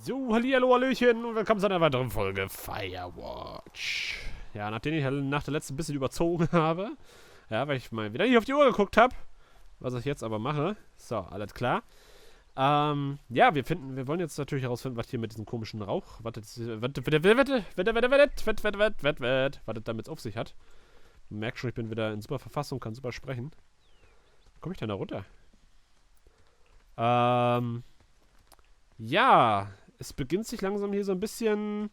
So, hallihallo, hallöchen und willkommen zu einer weiteren Folge Firewatch. Ja, nachdem ich nach der letzten ein bisschen überzogen habe, ja, weil ich mal wieder nicht auf die Uhr geguckt habe, was ich jetzt aber mache. So, alles klar. Ja, wir wollen jetzt natürlich herausfinden, was hier mit diesem komischen Rauch, was damit auf sich hat. Du merkst schon, ich bin wieder in super Verfassung, kann super sprechen. Wie komme ich denn da runter? Ja, es beginnt sich langsam hier so ein bisschen,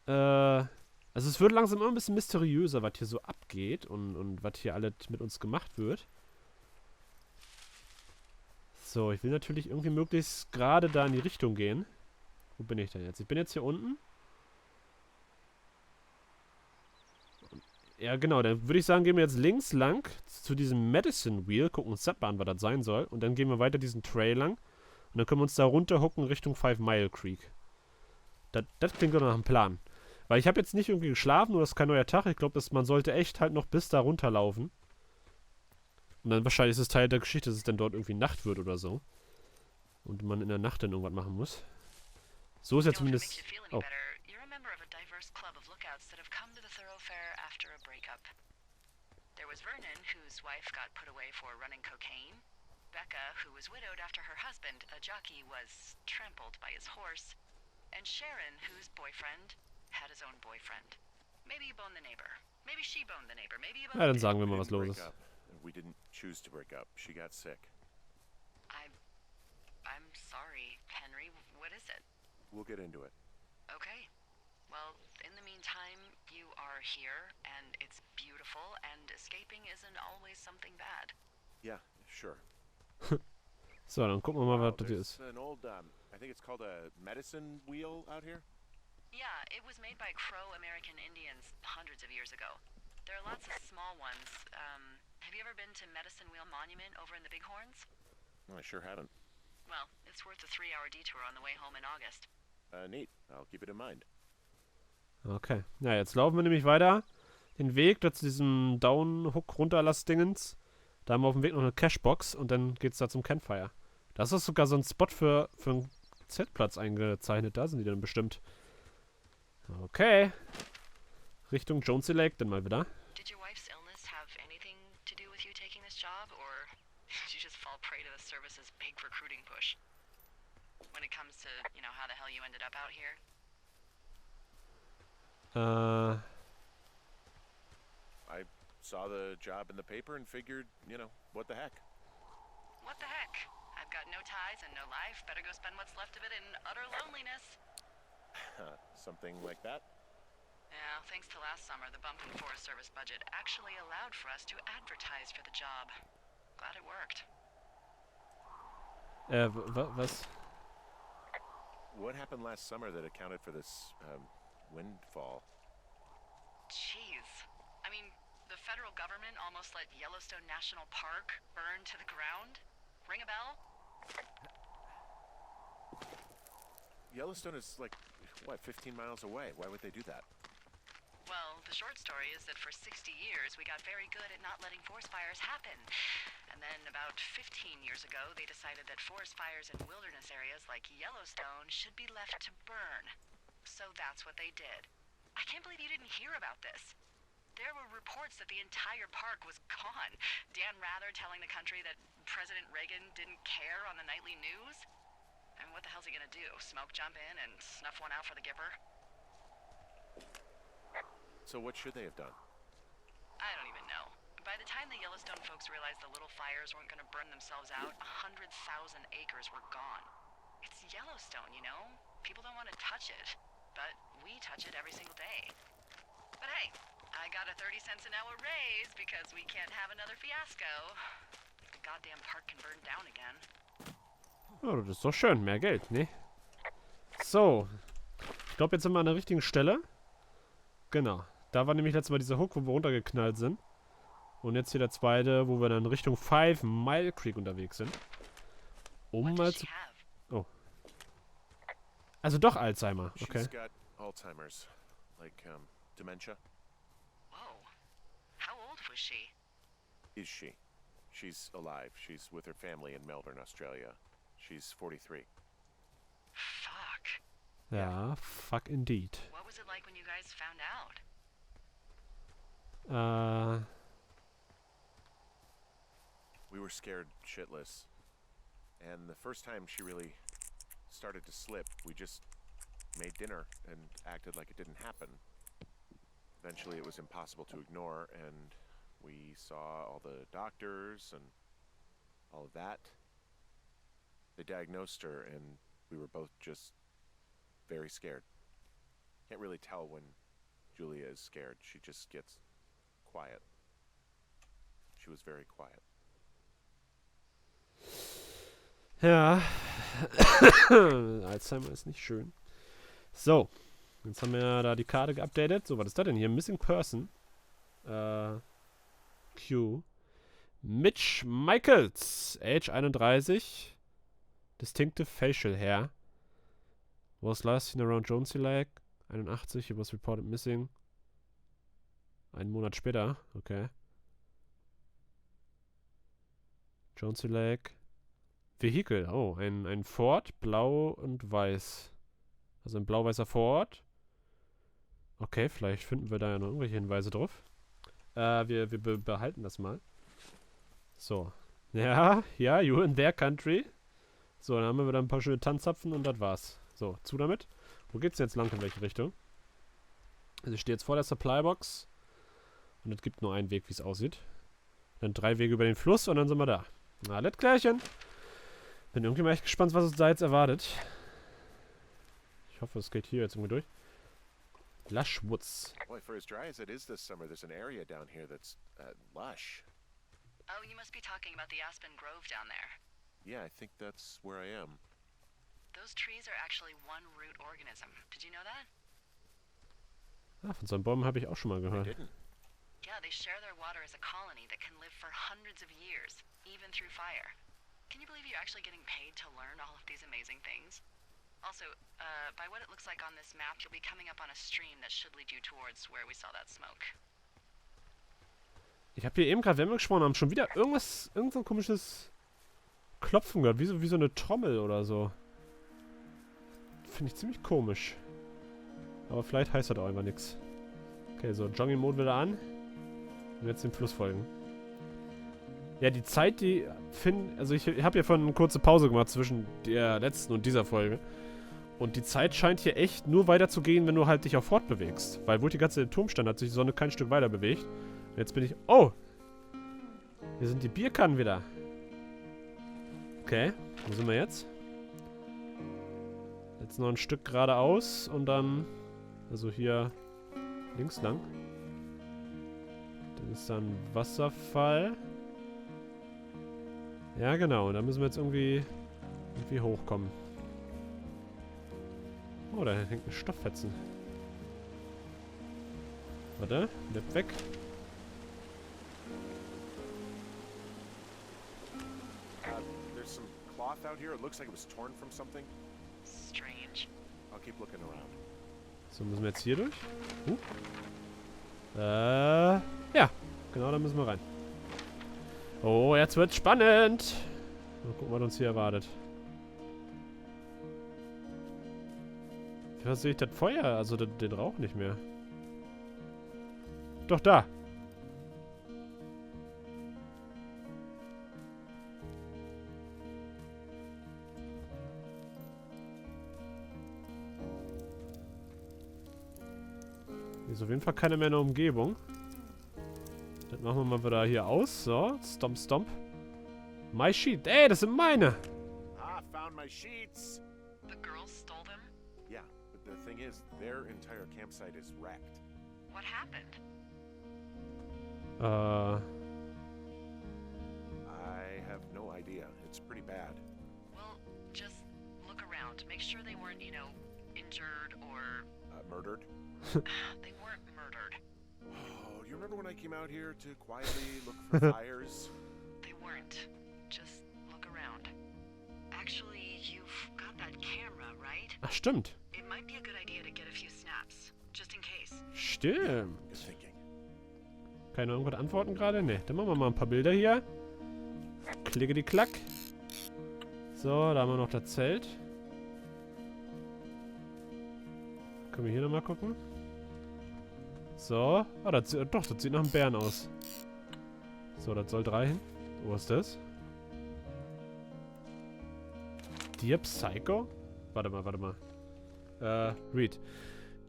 also es wird langsam immer ein bisschen mysteriöser, was hier so abgeht und was hier alles mit uns gemacht wird. So, ich will natürlich irgendwie möglichst gerade da in die Richtung gehen. Wo bin ich denn jetzt? Ich bin jetzt hier unten. Ja, genau, dann würde ich sagen, gehen wir jetzt links lang zu diesem Medicine Wheel, gucken uns das mal an, was das sein soll. Und dann gehen wir weiter diesen Trail lang. Und dann können wir uns da runterhucken Richtung 5 Mile Creek. Das klingt doch nach einem Plan. Weil ich habe jetzt nicht irgendwie geschlafen, oder das ist kein neuer Tag. Ich glaube, man sollte echt halt noch bis da runterlaufen. Und dann wahrscheinlich ist es Teil der Geschichte, dass es dann dort irgendwie Nacht wird oder so. Und man in der Nacht dann irgendwas machen muss. So ist ja zumindest... Oh. There was Vernon, whose wife got put away for running cocaine. Becca, who was widowed after her husband, a jockey, was trampled by his horse. And Sharon, whose boyfriend had his own boyfriend. Maybe he boned the neighbor. Maybe she boned the neighbor. Maybe he boned... Ja, dann sagen wir mal, was los ist. We didn't choose to break up. She got sick. I'm sorry, Henry. What is it? We'll get into it. Okay. Well, in the meantime, you are here, and it's beautiful, and escaping isn't always something bad. Yeah, sure. So, dann gucken wir mal, was das hier ist. An old, I think it's called a medicine wheel out here. Yeah, it was made by Crow American Indians hundreds of years ago. There are lots of small ones. Have you ever been to Medicine Wheel Monument over in the Bighorns? I sure haven't. Well, it's worth a 3-hour detour on the way home in August. Neat. I'll keep it in mind. Okay. Ja, jetzt laufen wir nämlich weiter den Weg da zu diesem Down-Hook-Runterlass-Dingens. Da haben wir auf dem Weg noch eine Cashbox und dann geht's da zum Campfire. Das ist sogar so ein Spot für einen Zeltplatz eingezeichnet. Da sind die dann bestimmt. Okay. Richtung Jonesy Lake dann mal wieder. Did your wife's illness have anything to do with you taking this job, or did you just fall prey to the service's big recruiting push? When it comes to, you know, how the hell you ended up out here? I saw the job in the paper and figured, you know, what the heck. What the heck? I've got no ties and no life. Better go spend what's left of it in utter loneliness. Something like that? Yeah, thanks to last summer, the bump in the Forest Service budget actually allowed for us to advertise for the job. Glad it worked. Was? What happened last summer that accounted for this, windfall? Jeez. I mean, the federal government almost let Yellowstone National Park burn to the ground? Ring a bell? Yellowstone is like, what, 15 miles away? Why would they do that? Well, the short story is that for 60 years, we got very good at not letting forest fires happen. And then about 15 years ago, they decided that forest fires in wilderness areas like Yellowstone should be left to burn. So that's what they did. I can't believe you didn't hear about this. There were reports that the entire park was gone. Dan Rather telling the country that President Reagan didn't care on the nightly news. And what the hell's he gonna do? Smoke jump in and snuff one out for the Gipper? So what should they have done? I don't even know. By the time the Yellowstone folks realized the little fires weren't gonna burn themselves out, 100,000 acres were gone. It's Yellowstone, you know? People don't want to touch it. But we touch it every single day. But hey, I got a 30 cents an hour raise because we can't have another fiasco. The goddamn park can burn down again. Oh, das ist doch schön. Mehr Geld, ne? So. Ich glaube, jetzt sind wir an der richtigen Stelle. Genau. Da war nämlich letztes Mal dieser Hook, wo wir runtergeknallt sind. Und jetzt hier der zweite, wo wir dann Richtung 5 Mile Creek unterwegs sind. Um mal zu... Oh. Also doch Alzheimer. Okay. She's got Alzheimer's. Like, dementia. Whoa. How old was she? Is she? She's alive. She's with her family in Melbourne, Australia. She's 43. Ja, fuck indeed. What was it like when you guys found out? We were scared shitless. And the first time she really started to slip, we just made dinner and acted like it didn't happen. Eventually it was impossible to ignore, and we saw all the doctors and all of that. They diagnosed her, and we were both just very scared. Can't really tell when Julia is scared. She just gets quiet. She was very quiet. Ja. Alzheimer ist nicht schön. So. Jetzt haben wir da die Karte geupdatet. So, was ist das denn hier? Missing Person. Q. Mitch Michaels. Age 31. Distinctive facial hair. Was last seen around Jonesy Lake. 81. He was reported missing. Einen Monat später. Okay. Jonesy Lake. Vehikel. Oh, ein Ford. Blau und weiß. Also ein blau-weißer Ford. Okay, vielleicht finden wir da ja noch irgendwelche Hinweise drauf. Wir behalten das mal. So. Ja, you in their country. So, dann haben wir wieder ein paar schöne Tanzzapfen und das war's. So, zu damit. Wo geht's denn jetzt lang, in welche Richtung? Also ich stehe jetzt vor der Supplybox. Und es gibt nur einen Weg, wie es aussieht. Dann 3 Wege über den Fluss und dann sind wir da. Alles klärchen. Bin irgendwie mal echt gespannt, was uns da jetzt erwartet. Ich hoffe, es geht hier jetzt irgendwie durch. Lush Woods. Boy, for as dry as it is this summer, there's an area down here that's lush. Oh, you must be talking about the Aspen Grove down there. Yeah, I think that's where I am. Those trees are actually one root organism. Did you know that? Ah, von so einem Baum habe ich auch schon mal I gehört. didn't. Yeah, they share their water as a colony that can live for hundreds of years, even through fire. Can you believe you're actually getting paid to learn all of these amazing things? Also, by what it looks like on this map, you'll be coming up on a stream that should lead you towards where we saw that smoke. Ich habe hier eben gerade, wenn wir gesprochen haben, schon wieder irgend so ein komisches Klopfen gehört. Wie so eine Trommel oder so. Finde ich ziemlich komisch. Aber vielleicht heißt das auch einfach nichts. Okay, so, Jogging Mode wieder an. Und jetzt dem Fluss folgen. Ja, die Zeit, also ich habe ja vorhin eine kurze Pause gemacht zwischen der letzten und dieser Folge. Und die Zeit scheint hier echt nur weiter zu gehen, wenn du halt dich auch fortbewegst. Weil wo die ganze Turm stand, hat sich die Sonne kein Stück weiter bewegt. Und jetzt bin ich... Oh! Hier sind die Bierkannen wieder. Okay, wo sind wir jetzt? Jetzt noch ein Stück geradeaus und dann... Also hier links lang. Dann ist da ein Wasserfall. Ja, genau. Da müssen wir jetzt irgendwie hochkommen. Oh, da hängt ein Stofffetzen. Warte, bleib weg. There's some cloth out here. It looks like it was torn from something. Strange. I'll keep looking around. So, müssen wir jetzt hier durch? Ja. Genau, da müssen wir rein. Oh, jetzt wird's spannend. Mal gucken, was uns hier erwartet. Was sehe ich das Feuer? Also den Rauch nicht mehr. Doch, da. Hier ist auf jeden Fall keiner mehr in der Umgebung. Dann machen wir mal wieder hier aus. So, stomp, stomp. My sheet. Ey, das sind meine. Ah, found my sheets. The girls stole them? Yeah, but the thing is, their entire campsite is wrecked. What happened? I have no idea. It's pretty bad. Well, just look around. Make sure they weren't, injured or... Murdered? They weren't murdered. Oh, do you remember when I came out here to quietly look for fires? They weren't. Just look around. Actually, you've got that camera, right? Ach, stimmt. It might be a good idea to get a few snaps, just in case. Stimmt. Good thinking. Keine irgendwas antworten gerade? Ne, dann machen wir mal ein paar Bilder hier. Klicke die Klack. So, da haben wir noch das Zelt. Können wir hier nochmal gucken? So. Oh, das sieht nach einem Bären aus. So, das soll 3 hin. Wo ist das? Dear Psycho? Warte mal. Read.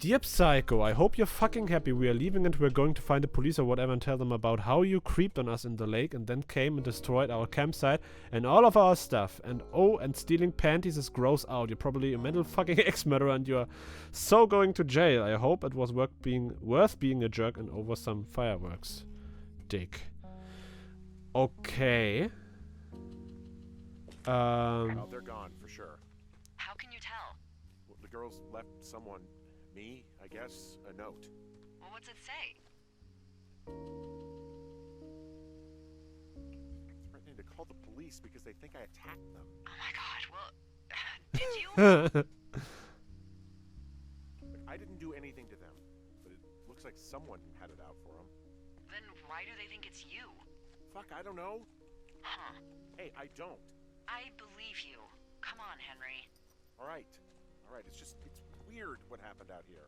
Dear Psycho, I hope you're fucking happy. We are leaving and we're going to find the police or whatever and tell them about how you creeped on us in the lake and then came and destroyed our campsite and all of our stuff. And and stealing panties is gross out. You're probably a mental fucking ex-murderer and you're so going to jail. I hope it was worth being a jerk and over some fireworks. Dick. Okay. Well, they're gone for sure. How can you tell? Well, the girls left someone, me, I guess, a note. Well, what's it say? Threatening to call the police because they think I attacked them. Oh my god, well, did you? Look, I didn't do anything to them, but it looks like someone had it out for them. Then why do they think it's you? Fuck, I don't know. Huh. Hey, I don't. I believe you. Come on, Henry. All right, it's weird what happened out here.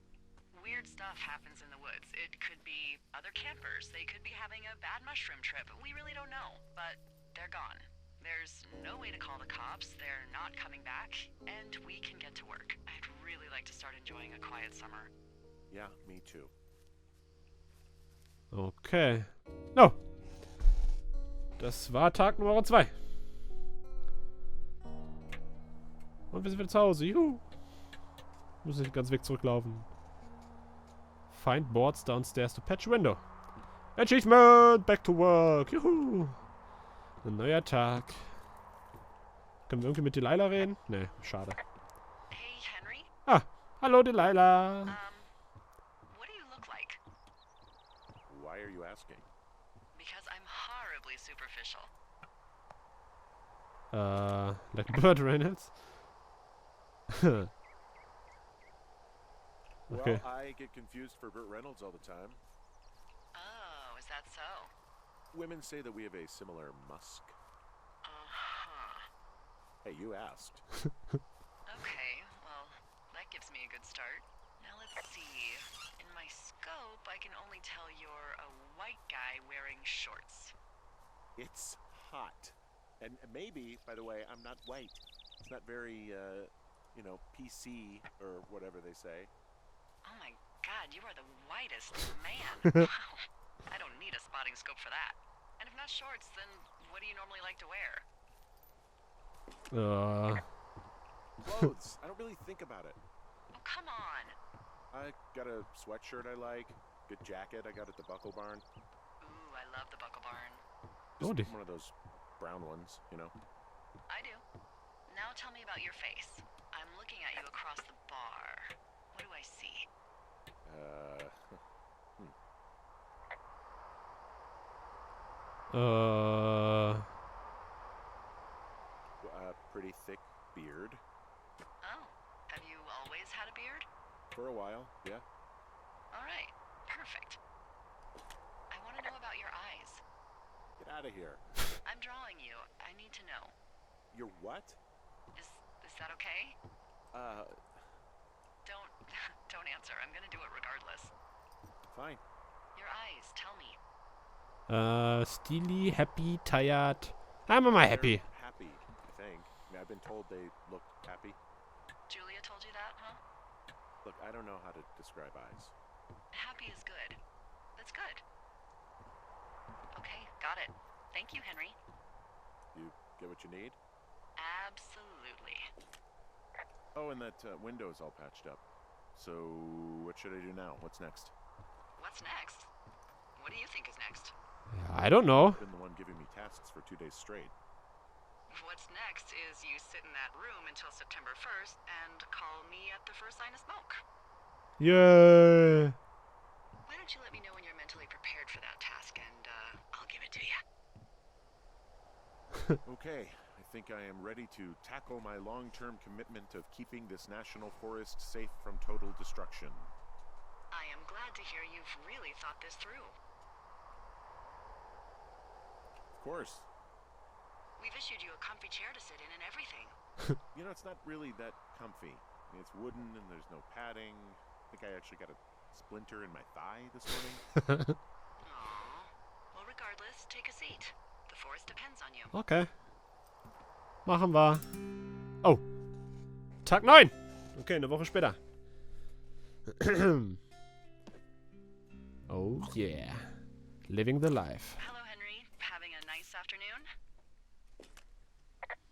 Weird stuff happens in the woods. It could be other campers. They could be having a bad mushroom trip. We really don't know, but they're gone. There's no way to call the cops. They're not coming back, and we can get to work. I'd really like to start enjoying a quiet summer. Yeah, me too. Okay. No. Das war Tag Nummer 2. Und wir sind wieder zu Hause. Juhu. Muss nicht ganz weg zurücklaufen. Find boards downstairs to patch window. Achievement! Back to work. Juhu. Ein neuer Tag. Können wir irgendwie mit Delilah reden? Nee, schade. Hey, Henry? Ah, hallo Delilah. What do you look like? Why are you asking? Because I'm horribly superficial. Like Burt Reynolds? Okay. Well, I get confused for Burt Reynolds all the time. Oh, is that so? Women say that we have a similar musk. Uh-huh. Hey, you asked. Okay, well, that gives me a good start. Now let's see. In my scope, I can only tell you're a white guy wearing shorts. It's hot. And maybe, by the way, I'm not white. It's not very, PC or whatever they say. Oh my god, you are the whitest man. Wow. I don't need a spotting scope for that. And if not shorts, then what do you normally like to wear? Clothes. I don't really think about it. Oh, come on. I got a sweatshirt I like. Good jacket I got at the Buckle Barn. Ooh, I love the Buckle Barn. Just one of those brown ones, you know. I do. Now tell me about your face. I'm looking at you across the bar. What do I see? Pretty thick beard. Oh, have you always had a beard? For a while, yeah. All right, perfect. I want to know about your eyes. Get out of here. I'm drawing you. I need to know. Your what? Is that okay? Don't answer. I'm gonna do it regardless. Fine. Your eyes, tell me. Steely, happy, tired. I'm happy. They're happy, I think. I mean, I've been told they look happy. Julia told you that, huh? Look, I don't know how to describe eyes. Happy is good. That's good. Okay, got it. Thank you, Henry. You get what you need? Absolutely. Oh, and that window is all patched up. So, what should I do now? What's next? What's next? What do you think is next? I don't know. You've been the one giving me tasks for 2 days straight. What's next is you sit in that room until September 1st and call me at the first sign of smoke. Yay! Why don't you let me know when you're mentally prepared for that task and I'll give it to you. Okay, I think I am ready to tackle my long-term commitment of keeping this national forest safe from total destruction. I am glad to hear you've really thought this through. Of course. We've issued you a comfy chair to sit in and everything. You know, it's not really that comfy. I mean, it's wooden and there's no padding. think I actually got a splinter in my thigh this morning. Aw. Well, regardless, take a seat. The forest depends on you. Okay. Machen wir. Oh. Tag 9. Okay, eine Woche später. Oh yeah. Living the life. Hello, Henry. Having a nice afternoon?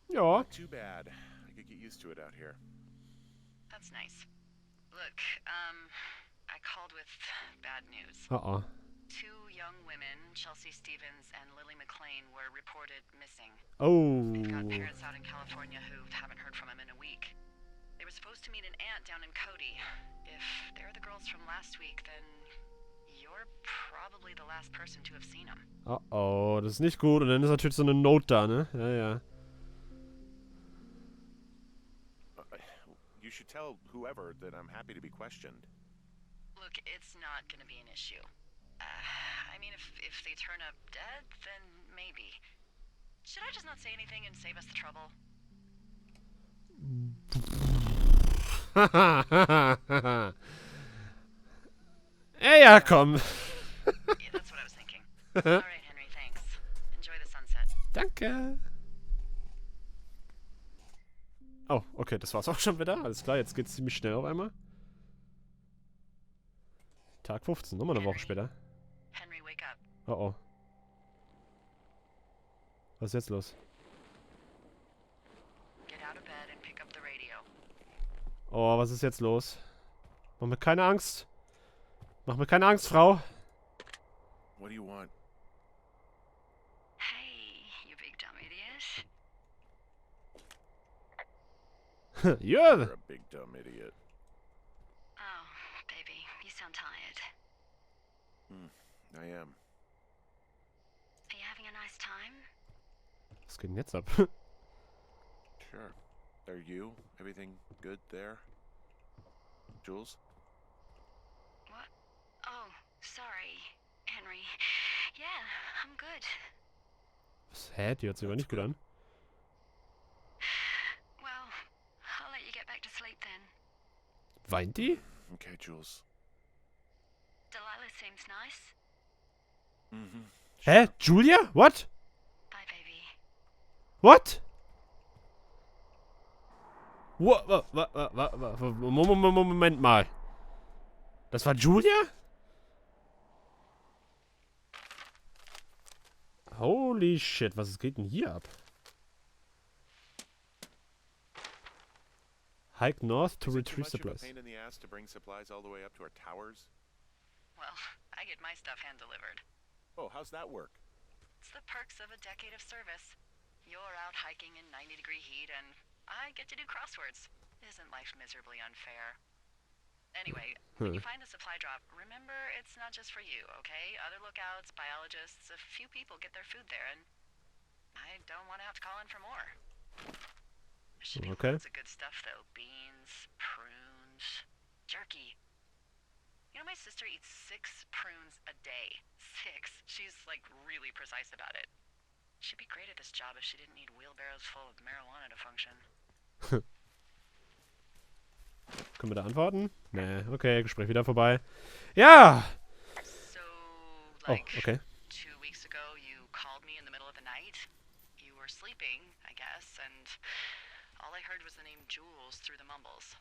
Ja. Not too bad. I could get used to it out here. That's nice. Look, I called with bad news. Uh-oh. 2 young women, Chelsea Stevens and Lily McLean, were reported missing. Oh. They've got parents out in California who haven't heard from them in a week. They were supposed to meet an aunt down in Cody. If they're the girls from last week, then you're probably the last person to have seen them. Oh, das ist nicht gut. Und dann ist natürlich so eine Note da, ne? Ja, ja. You should tell whoever that I'm happy to be questioned. Look, it's not going to be an issue. I mean, if they turn up dead, then maybe. Should I just not say anything and save us the trouble? Ja, komm. Yeah, that's what I was thinking. All right, Henry, thanks. Enjoy the sunset. Danke. Oh, okay, das war's auch schon wieder. Alles klar, jetzt geht's ziemlich schnell auf einmal. Tag 15, nochmal eine Woche später. Henry, wake up. Oh oh. Was ist jetzt los? Get out of bed and pick up the radio. Oh, was ist jetzt los? Mach mir keine Angst. Mach mir keine Angst, Frau. What do you want? Hey, you big dumb idiot. Yeah. You're a big dumb idiot. Oh, baby, you sound tired. I am. Are you having a nice time? Was geht denn jetzt ab? Sure. Are you? Everything good there? Jules? What? Oh, sorry, Henry. Yeah, I'm good. Was, hä? Die hört sich aber nicht gut an. Well, I'll let you get back to sleep then. Weint die? Okay, Jules. Delilah seems nice. Mm-hmm. Hä? Julia? What? Bye, baby. What? Moment mal. Das war Julia? Holy shit, was geht denn hier ab? Hike north to retrieve supplies. Pain in the ass to bring supplies all the way up to our towers? Well, I get my stuff hand-delivered. Oh, how's that work? It's the perks of a decade of service. You're out hiking in 90-degree heat, and I get to do crosswords. Isn't life miserably unfair? Anyway, when you find a supply drop, remember it's not just for you, okay? Other lookouts, biologists, a few people get their food there, and I don't want to have to call in for more. There should be Okay. lots of good stuff, though. Beans, prunes, jerky. You know, my sister eats 6 prunes a day. 6. She's, like, really precise about it. She'd be great at this job if she didn't need wheelbarrows full of marijuana to function. Können wir da antworten? Nee, okay, Gespräch wieder vorbei. Ja! So, Oh, like, okay. 2 weeks ago, you called me in the middle of the night. You were sleeping, I guess, and all I heard was the name Jules through the mumbles.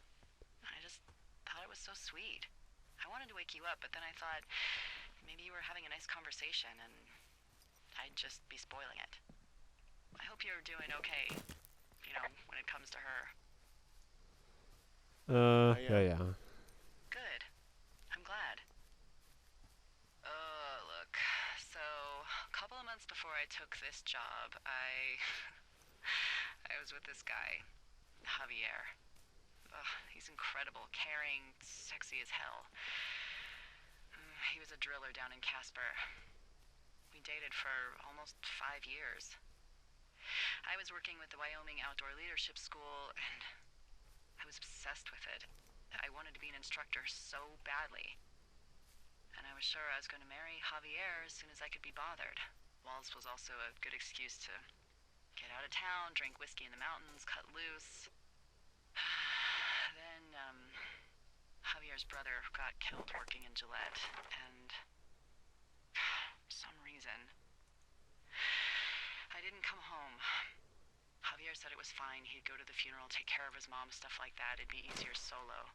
I just thought it was so sweet. I wanted to wake you up, but then I thought maybe you were having a nice conversation, and I'd just be spoiling it. I hope you're doing okay, you know, when it comes to her. Ja. Good. I'm glad. Look, so a couple of months before I took this job, I was with this guy, Javier. He's incredible, caring, sexy as hell. He was a driller down in Casper. We dated for almost 5 years. I was working with the Wyoming Outdoor Leadership School, and I was obsessed with it. I wanted to be an instructor so badly. And I was sure I was going to marry Javier as soon as I could be bothered. Walls was also a good excuse to get out of town, drink whiskey in the mountains, cut loose. Then, Javier Javier's brother got killed working in Gillette, and for some reason, I didn't come home. Javier said it was fine. He'd go to the funeral, take care of his mom, stuff like that. It'd be easier solo.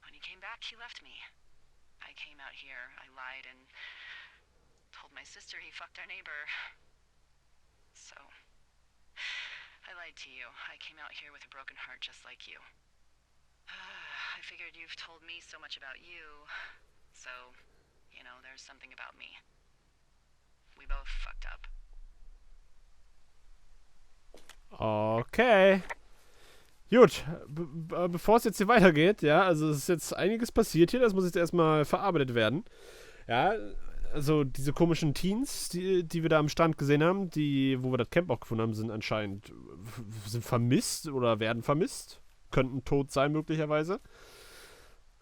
When he came back, he left me. I came out here, I lied, and told my sister he fucked our neighbor. So, I lied to you. I came out here with a broken heart just like you. I figured you've told me so much about you, so, you know, there's something about me. We both fucked up. Okay. Gut, bevor es jetzt hier weitergeht, ja, also es ist jetzt einiges passiert hier, das muss jetzt erstmal verarbeitet werden. Ja, also diese komischen Teens, die wir da am Strand gesehen haben, wo wir das Camp auch gefunden haben, sind anscheinend vermisst oder werden vermisst. Könnten tot sein, möglicherweise.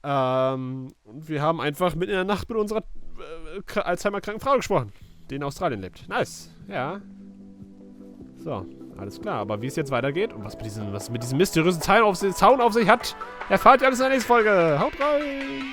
Und wir haben einfach mitten in der Nacht mit unserer Alzheimer-kranken Frau gesprochen, die in Australien lebt. Nice, ja. So, alles klar. Aber wie es jetzt weitergeht und was mit diesem mysteriösen Zaun auf sich hat, erfahrt ihr alles in der nächsten Folge. Haut rein!